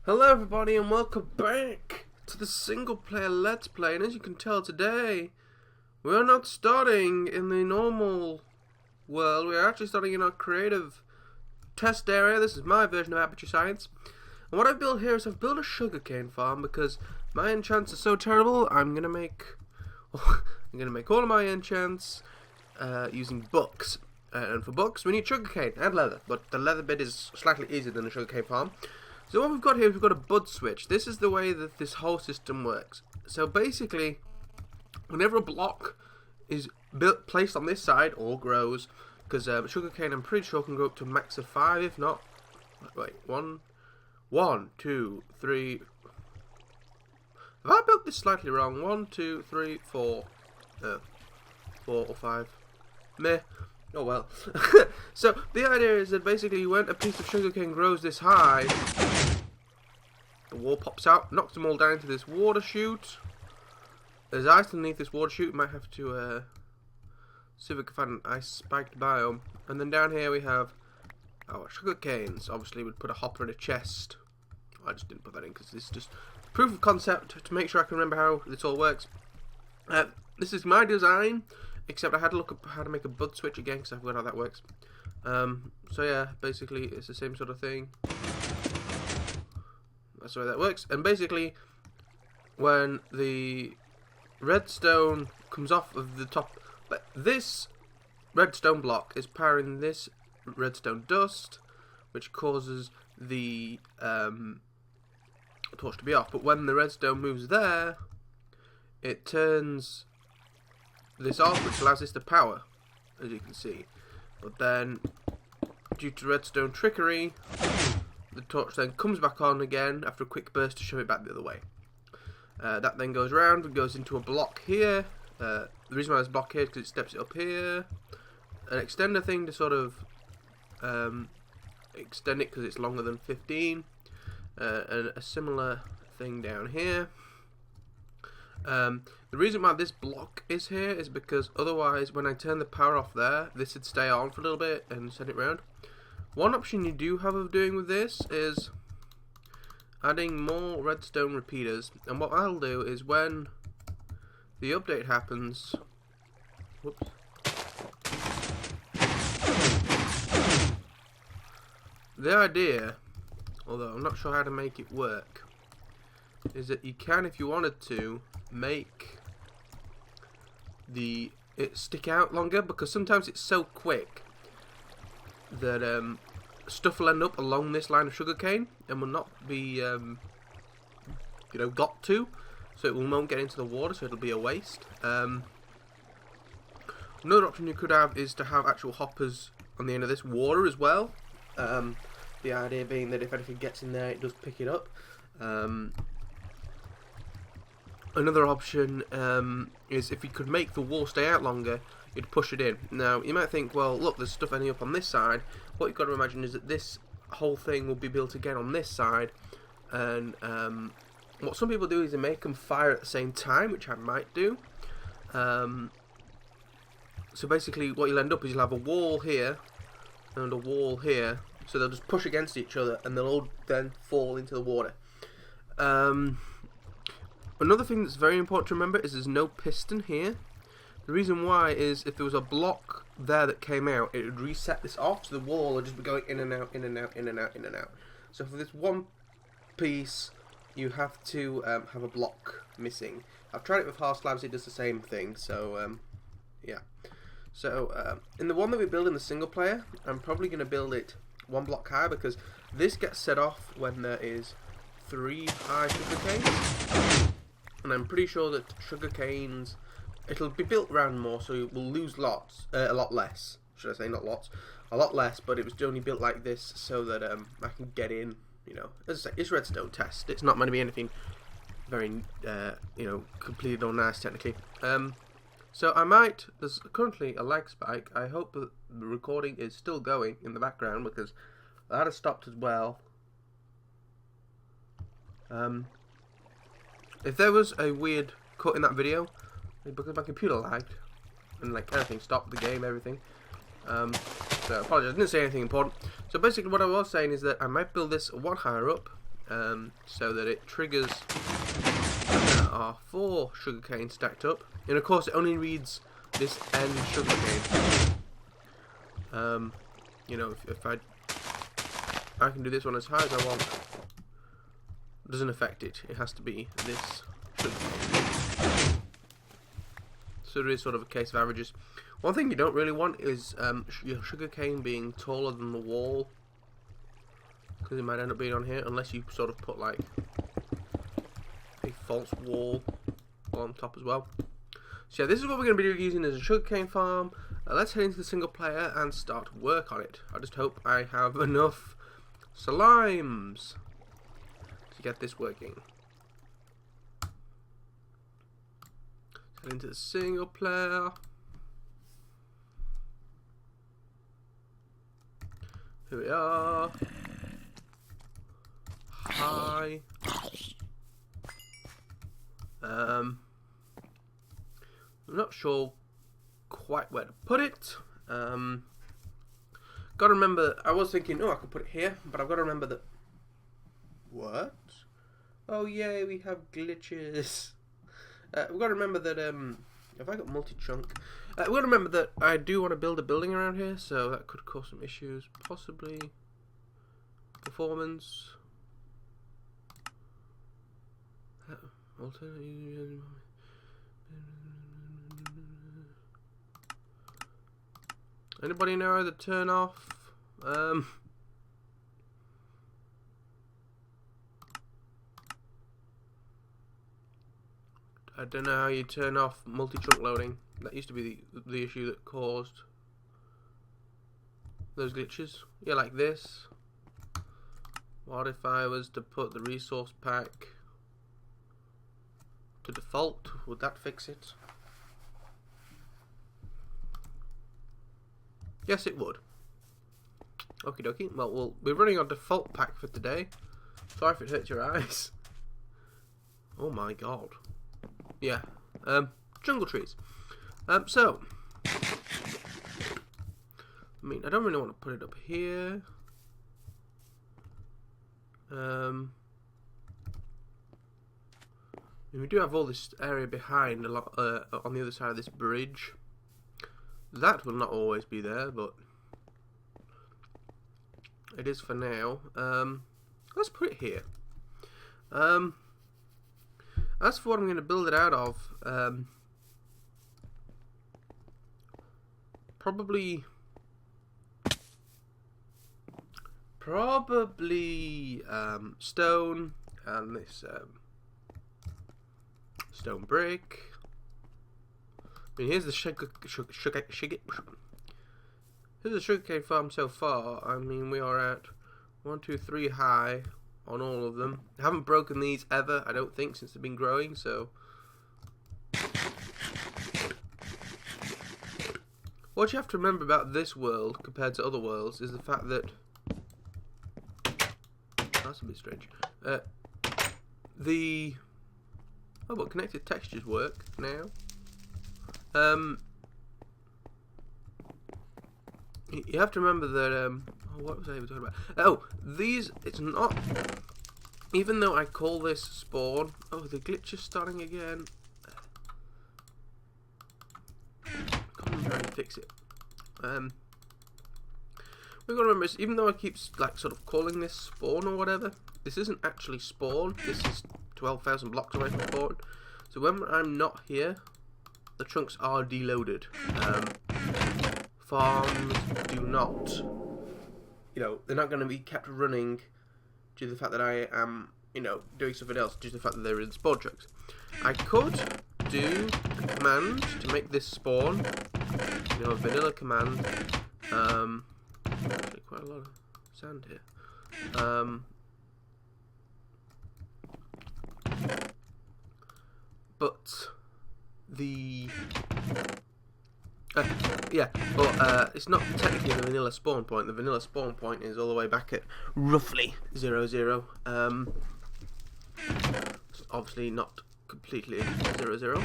Hello everybody and welcome back to the single player let's play, and as you can tell today we're not starting in the normal world, we're actually starting in our creative test area. This is my version of Aperture Science, and what I've built here is I've built a sugarcane farm because my enchants are so terrible. I'm gonna make all of my enchants using books, and for books we need sugarcane and leather, but the leather bit is slightly easier than a sugarcane farm. So what we've got here is we've got a bud switch. This is the way that this whole system works. So basically, whenever a block is placed on this side or grows, because sugarcane I'm pretty sure can go up to a max of 5, if not, wait, 1, 2, 3. Have I built this slightly wrong? 1, 2, 3, 4, 4 or 5. Meh. Oh well. So the idea is that basically when a piece of sugarcane grows this high, the wall pops out, knocks them all down into this water chute. There's ice underneath this water chute. We might have to see if we can find an ice spiked biome. And then down here we have our sugarcanes. Obviously we'd put a hopper in a chest. I just didn't put that in because this is just proof of concept to make sure I can remember how this all works. This is my design, except I had to look up how to make a bud switch again because I forgot how that works. So yeah, basically it's the same sort of thing. That's the way that works. And basically, when the redstone comes off of the top, but this redstone block is powering this redstone dust, which causes the torch to be off. But when the redstone moves there, it turns this off, which allows this to power, as you can see. But then, due to redstone trickery, the torch then comes back on again after a quick burst to shove it back the other way. That then goes around and goes into a block here. The reason why there's a block here is because it steps it up here. An extender thing to sort of extend it because it's longer than 15. And a similar thing down here. The reason why this block is here is because otherwise when I turn the power off there, this would stay on for a little bit and send it round. One option you do have of doing with this is adding more redstone repeaters, and what I'll do is when the update happens, whoops, the idea, although I'm not sure how to make it work, is that you can, if you wanted to, make it stick out longer, because sometimes it's so quick that stuff will end up along this line of sugarcane and will not be got to, so it won't get into the water, so it'll be a waste. Another option you could have is to have actual hoppers on the end of this water as well. The idea being that if anything gets in there, it does pick it up. Another option is if you could make the wall stay out longer, you'd push it in. Now, you might think, well, look, there's stuff ending up on this side. What you've got to imagine is that this whole thing will be built again on this side, and what some people do is they make them fire at the same time, which I might do. So basically, what you'll end up is you'll have a wall here and a wall here, so they'll just push against each other, and they'll all then fall into the water. Another thing that's very important to remember is there's no piston here. The reason why is if there was a block there that came out, it would reset this off, so the wall would just be going in and out, in and out, in and out, in and out. So for this one piece, you have to have a block missing. I've tried it with half slabs, it does the same thing, so yeah. So in the one that we build in the single player, I'm probably going to build it one block higher, because this gets set off when there is 3 high sugarcanes. And I'm pretty sure that sugarcanes, it'll be built round more, so we'll lose lots, a lot less, should I say, not lots, a lot less, but it was only built like this so that I can get in, as I say, it's redstone test, it's not meant to be anything very, completed or nice technically. So I might, there's currently a lag spike. I hope that the recording is still going in the background, because that has stopped as well. If there was a weird cut in that video, because my computer lagged and like everything stopped, the game, everything. So I apologize, I didn't say anything important. So basically what I was saying is that I might build this one higher up, so that it triggers our 4 sugarcane stacked up. And of course, it only reads this end sugarcane. You know, if I can do this one as high as I want. It doesn't affect it. It has to be this sugarcane. So it is sort of a case of averages. One thing you don't really want is your sugarcane being taller than the wall, because it might end up being on here, unless you sort of put like a false wall on top as well. So yeah, this is what we're going to be using as a sugarcane farm. Let's head into the single player and start work on it. I just hope I have enough slimes to get this working. Head into the single player. Here we are. Hi. I'm not sure quite where to put it. Gotta remember, I was thinking, oh, I could put it here, but I've got to remember that. What? Oh, yay, we have glitches. We've got to remember that, have I got multi-chunk? We've got to remember that I do want to build a building around here, so that could cause some issues. Possibly performance. Anybody know how to turn off? I don't know how you turn off multi-chunk loading. That used to be the issue that caused those glitches. Yeah, like this. What if I was to put the resource pack to default? Would that fix it? Yes, it would. Okie dokie. Well, we'll be running on default pack for today. Sorry if it hurts your eyes. Oh my god. Yeah. Jungle trees. So, I mean, I don't really want to put it up here. We do have all this area behind a lot on the other side of this bridge. That will not always be there, but it is for now. Let's put it here. As for what I'm going to build it out of, probably stone and this stone brick. I mean, here's the sugarcane farm so far. I mean, we are at 1, 2, 3 high on all of them. I haven't broken these ever, I don't think, since they've been growing, so. What you have to remember about this world compared to other worlds is the fact that. That's a bit strange. Oh, but connected textures work now. You have to remember that, oh, what was I even talking about? Oh, these, it's not, even though I call this spawn, oh, the glitch is starting again. Come on, try and fix it. We've got to remember, even though I keep, like, sort of calling this spawn or whatever, this isn't actually spawn, this is 12,000 blocks away from spawn. So when I'm not here, the chunks are deloaded. Farms do not, you know, they're not going to be kept running due to the fact that I am, you know, doing something else, due to the fact that they're in spawn chunks. I could do a command to make this spawn, you know, a vanilla command. Actually quite a lot of sand here. But the yeah, but it's not technically the vanilla spawn point. The vanilla spawn point is all the way back at roughly 0, 0. It's obviously not completely 0, 0.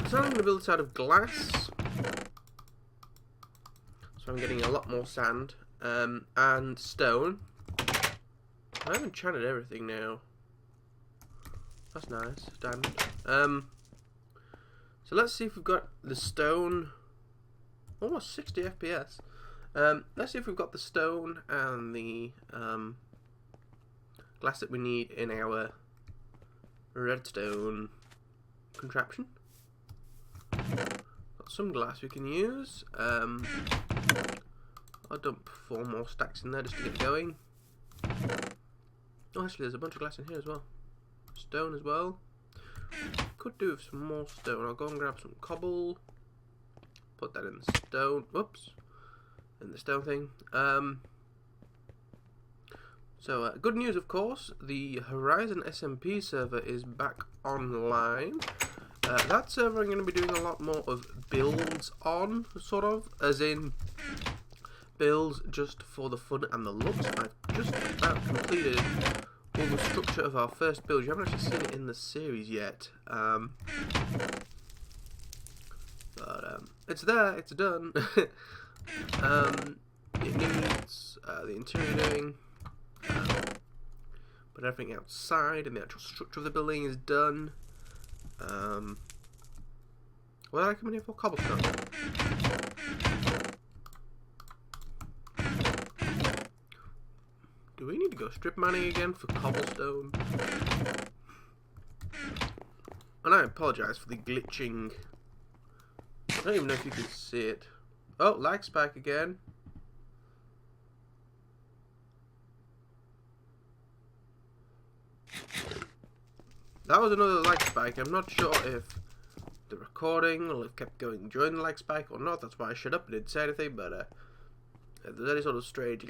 So I'm going to build this out of glass. So I'm getting a lot more sand and stone. I haven't enchanted everything now. That's nice. Diamond. So let's see if we've got the stone. Almost 60 FPS. Let's see if we've got the stone and the glass that we need in our redstone contraption. Got some glass we can use. I'll dump 4 more stacks in there just to get going. Oh, actually, there's a bunch of glass in here as well. Stone as well. Could do with some more stone. I'll go and grab some cobble. Put that in the stone. Whoops. In the stone thing. So, good news, of course. The Horizon SMP server is back online. That server I'm going to be doing a lot more of builds on, sort of. As in, builds just for the fun and the looks. I've just about completed all the structure of our first build. You haven't actually seen it in the series yet. But it's there, it's done. It needs the interior doing. But everything outside and the actual structure of the building is done. What did I come in here for? Cobblestone. Do we need to go strip mining again for cobblestone? And I apologise for the glitching. I don't even know if you can see it. Oh, lag spike again. That was another lag spike. I'm not sure if the recording will have kept going during the lag spike or not. That's why I shut up and didn't say anything. But if there's any sort of strange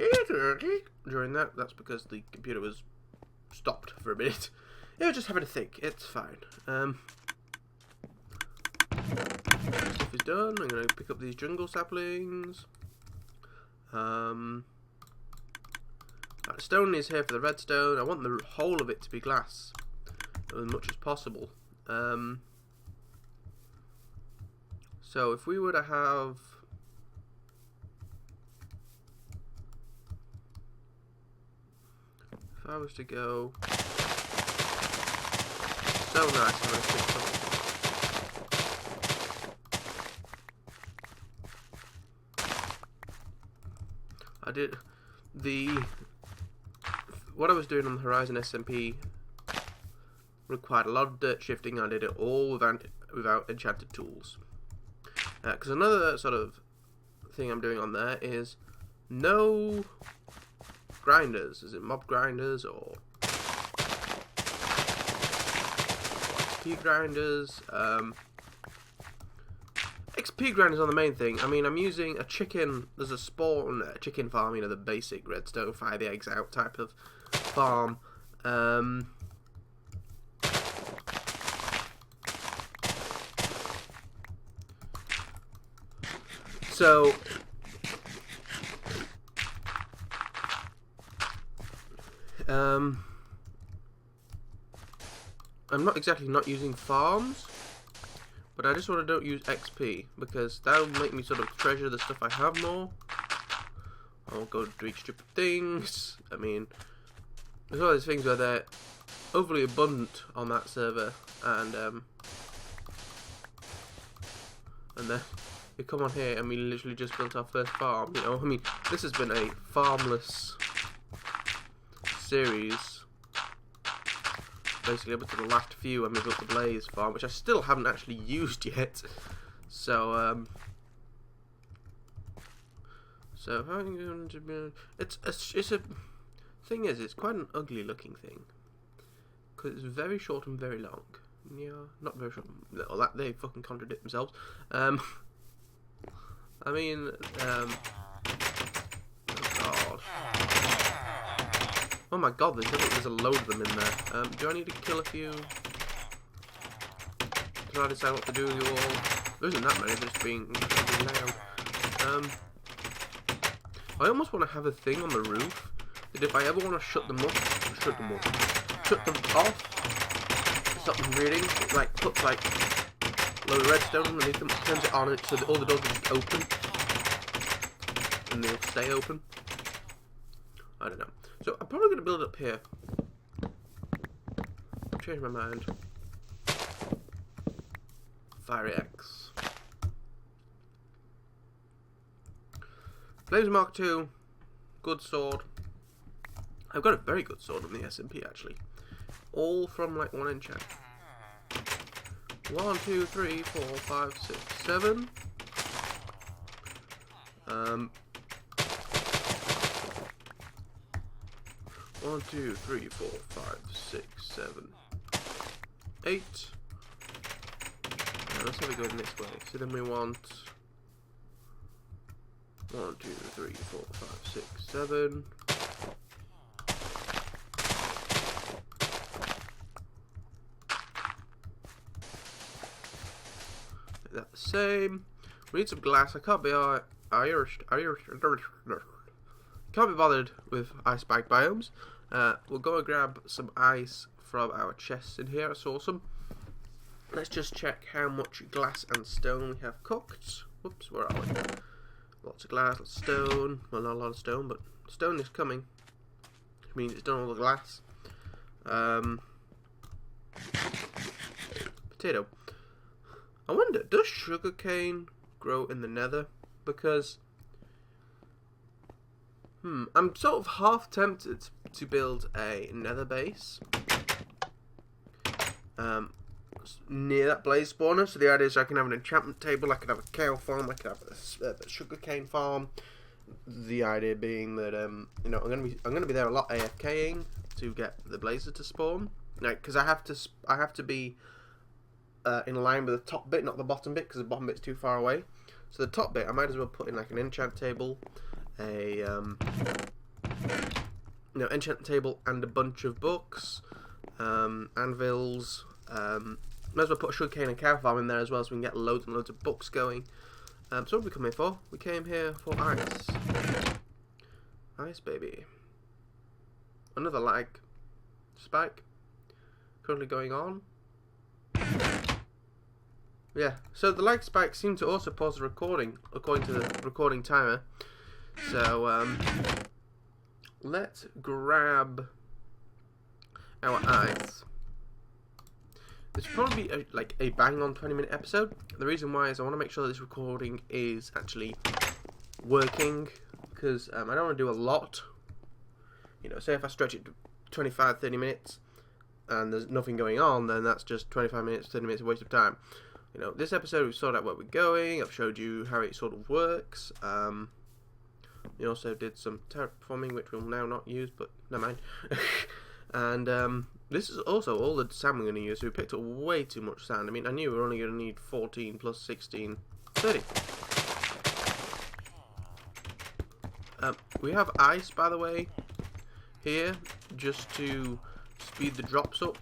during that, that's because the computer was stopped for a minute. It was just having to think. It's fine. Stuff is done. I'm going to pick up these jungle saplings. Stone is here for the redstone. I want the whole of it to be glass as much as possible. So if we were to have if I was to go so nice when I pick something. I did what I was doing on the Horizon SMP required a lot of dirt shifting. I did it all without enchanted tools. Because another sort of thing I'm doing on there is no grinders. Is it mob grinders or XP grinders? XP grinders on the main thing. I mean, I'm using a chicken. There's a spawn chicken farm. You know, the basic redstone, fire the eggs out type of farm. So I'm not exactly not using farms, but I just want to don't use XP because that'll make me sort of treasure the stuff I have more. I'll go do each stupid things. I mean, there's all these things where they're overly abundant on that server, and then we come on here and we literally just built our first farm. You know, I mean, this has been a farmless series. Basically, up to the last few when we built the Blaze farm, which I still haven't actually used yet. So, so how are you going to be? It's a thing is, it's quite an ugly looking thing because it's very short and very long. Yeah, not very short. Well, that they fucking contradict themselves. I mean, oh god. Oh my god, there's a load of them in there. Do I need to kill a few? Can I decide what to do with you all? There isn't that many, they're just being loud. I almost want to have a thing on the roof that if I ever want to shut them off, stop them reading, it like puts like a load of redstone underneath them, turns it on, so that all the doors are just open, and they'll stay open. I don't know. So I'm probably going to build up here. I've changed my mind. Fiery Axe. Flames Mark II. Good sword. I've got a very good sword on the SMP actually. All from like 1 enchant. 1, 2, 3, 4, 5, 6, 7. 1, 2, 3, 4, 5, 6, 7, 8. Let's have it going this way. So then we want 1, 2, 3, 4, 5, 6, 7. Make that the same. We need some glass. I can't be can't be bothered with ice spike biomes. We'll go and grab some ice from our chests in here. That's awesome. Let's just check how much glass and stone we have cooked. Whoops, where are we? Lots of glass, lots of stone. Well, not a lot of stone, but stone is coming. Which means it's done all the glass. Potato. I wonder, does sugarcane grow in the Nether? Because I'm sort of half tempted to build a Nether base near that blaze spawner. So the idea is I can have an enchantment table, I can have a cow farm, I can have a sugarcane farm. The idea being that you know, I'm gonna be there a lot AFKing to get the blazes to spawn, like, because I have to be in line with the top bit, not the bottom bit, because the bottom bit's too far away. So the top bit I might as well put in like an enchant table, a enchant table and a bunch of books, anvils. Might as well put a sugarcane and cow farm in there as well, so we can get loads and loads of books going. So what did we come here for? We came here for ice. Ice, baby. Another lag spike currently going on. Yeah, so the lag spike seemed to also pause the recording according to the recording timer. So let's grab our ice. This will probably be like a bang on 20-minute episode. The reason why is I want to make sure that this recording is actually working, because I don't want to do a lot. You know, say if I stretch it to 25-30 minutes and there's nothing going on, then that's just 25 minutes, 30 minutes of waste of time. You know, this episode we've sorted out where we're going, I've showed you how it sort of works. We also did some terraforming, which we'll now not use, but never mind. And this is also all the sand we're going to use, so we picked up way too much sand. I mean, I knew we were only going to need 14 plus 16, 30. We have ice, by the way, here, just to speed the drops up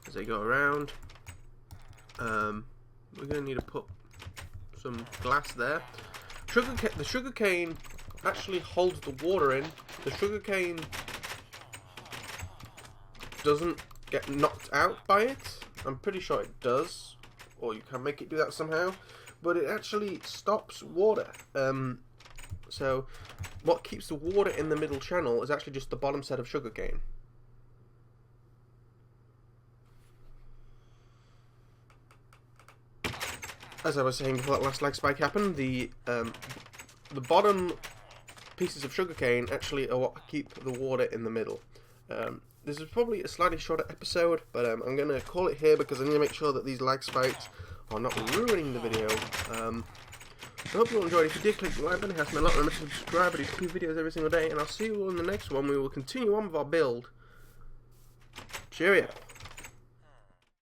as they go around. We're going to need to put some glass there. The sugarcane actually holds the water in. The sugarcane doesn't get knocked out by it. I'm pretty sure it does, or you can make it do that somehow, but it actually stops water. So what keeps the water in the middle channel is actually just the bottom set of sugarcane. As I was saying before that last lag spike happened, the bottom pieces of sugarcane actually are what keep the water in the middle. This is probably a slightly shorter episode, but I'm going to call it here because I need to make sure that these lag spikes are not ruining the video. I hope you all enjoyed. If you did, click the like button, it helps me a lot. Remember to subscribe. I do 2 videos every single day, and I'll see you all in the next one. We will continue on with our build. Cheerio.